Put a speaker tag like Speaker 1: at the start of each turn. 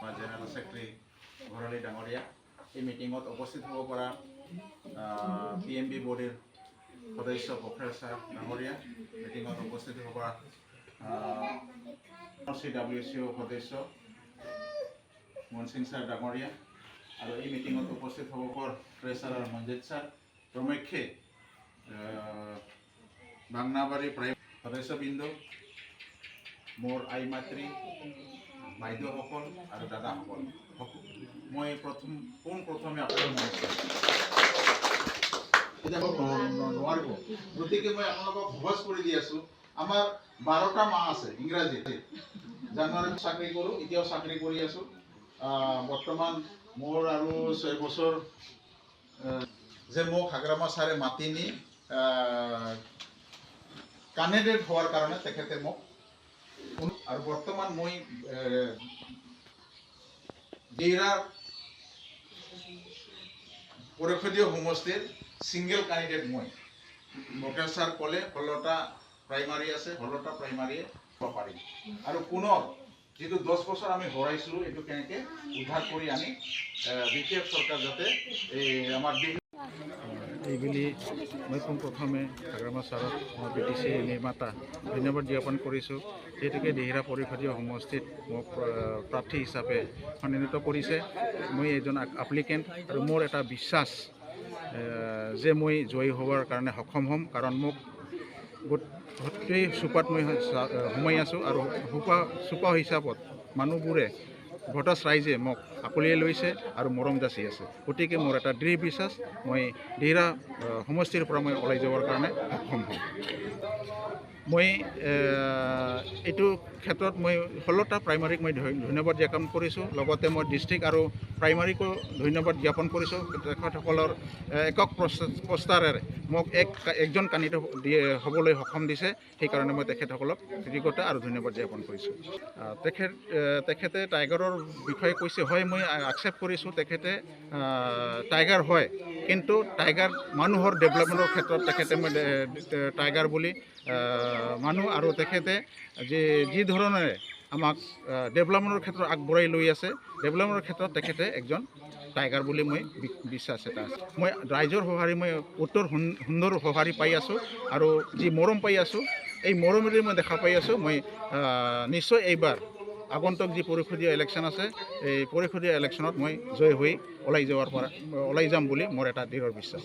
Speaker 1: আমাৰ general secretary Bharali ডাঙৰীয়া এই মিটিঙত উপস্থিত হ'ব পৰা PMB বডিৰ সদস্য প্ৰফেচাৰ ছাৰ ডাঙৰীয়া, মিটিঙত উপস্থিত হ'ব পৰা CWCO সদস্য মনসিং ছাৰ ডাঙৰীয়া আৰু এই মিটিঙত উপস্থিত হ'ব পৰা ট্ৰেচাৰাৰ মঞ্জিত ছাৰ প্ৰমুখ্যে বাংনাবাৰী প্ৰাইভেট সদস্যবৃন্দ, মোৰ আই মাতৃ বাইদেউসকল আৰু দাদাসকল, মই পোনপ্ৰথমে আপোনালোকক নোৱাৰিব, গতিকে মই আপোনালোকক সহজ কৰি দি আছোঁ। আমাৰ 12টা মাহ আছে ইংৰাজীত। জানুৱাৰীত চাকৰি কৰোঁ, এতিয়াও চাকৰি কৰি আছোঁ। বৰ্তমান মোৰ আৰু 6 বছৰ যে মোক হাগ্ৰামা ছাৰে মাতি নি কানেডেড হোৱাৰ কাৰণে তেখেতে মোক, আৰু বৰ্তমান মই দেইৰাৰ পৰিষদীয় সমষ্টিৰ সিংগল কেণ্ডিডেট মই। মুকেশ ছাৰ ক'লে 16টা প্ৰাইমাৰী আছে, 16টা প্ৰাইমাৰীয়ে হ'ব পাৰি, আৰু পুনৰ যিটো 10 বছৰ আমি হৰাইছিলোঁ এইটো কেনেকৈ উদ্ধাৰ কৰি আনি বিশেষ চৰকাৰ যাতে এই আমাৰ এইবুলি মই পোনপ্ৰথমে হাগ্ৰামা ছাৰক BTC নিৰ্মাতা ধন্যবাদ জ্ঞাপন কৰিছোঁ। যিহেতুকে দেহিৰা পৰিষদীয় সমষ্টিত মোক প্ৰাৰ্থী হিচাপে মনোনীত কৰিছে। মই এজন এপ্লিকেণ্ট আৰু মোৰ এটা বিশ্বাস যে মই জয়ী হোৱাৰ কাৰণে সক্ষম হ'ম, কাৰণ মোক গোটেই চুপাত মই সোমাই আছোঁ আৰু চুপা হিচাপত মানুহবোৰে ভোটাৰ্ছ ৰাইজে মোক আকলিয়াই লৈছে আৰু মৰম যাচি আছে। গতিকে মোৰ এটা দৃঢ় বিশ্বাস, মই দেইৰা সমষ্টিৰ পৰা মই ওলাই যাবৰ কাৰণে সক্ষম হ'ম। মই এইটো ক্ষেত্ৰত মই 16টা প্ৰাইমাৰীক মই ধন্যবাদ জ্ঞাপন কৰিছোঁ। লগতে মই ডিষ্ট্ৰিক্ট আৰু প্ৰাইমাৰীকো ধন্যবাদ জ্ঞাপন কৰিছোঁ। তেখেতসকলৰ একক প্ৰস্তাৰেৰে মোক একজন কাণ্ডিডেট হ'বলৈ সক্ষম দিছে, সেইকাৰণে মই তেখেতসকলক কৃতজ্ঞতা আৰু ধন্যবাদ জ্ঞাপন কৰিছোঁ। তেখেতে টাইগাৰৰ বিষয়ে কৈছে, হয় মই আকচেপ্ট কৰিছোঁ, তেখেতে টাইগাৰ হয়, কিন্তু টাইগাৰ মানুহৰ ডেভেলপমেণ্টৰ ক্ষেত্ৰত তেখেতে মই টাইগাৰ বুলি মানুহ, আৰু তেখেতে যি ধৰণেৰে আমাক ডেভেলপমেণ্টৰ ক্ষেত্ৰত আগবঢ়াই লৈ আছে, ডেভেলপমেণ্টৰ ক্ষেত্ৰত তেখেতে একজন টাইগাৰ বুলি মই বিশ্বাস এটা আছে। মই ৰাইজৰ সঁহাৰি, মই উত্তৰ সুন্দৰ সঁহাৰি পাই আছোঁ, আৰু যি মৰম পাই আছোঁ, এই মৰমেৰে মই দেখা পাই আছোঁ। মই নিশ্চয় এইবাৰ আগন্তুক যি পৰিষদীয় ইলেকশ্যন আছে, এই পৰিষদীয় ইলেকশ্যনত মই জয় হৈ ওলাই যাম বুলি মোৰ এটা দৃঢ় বিশ্বাস।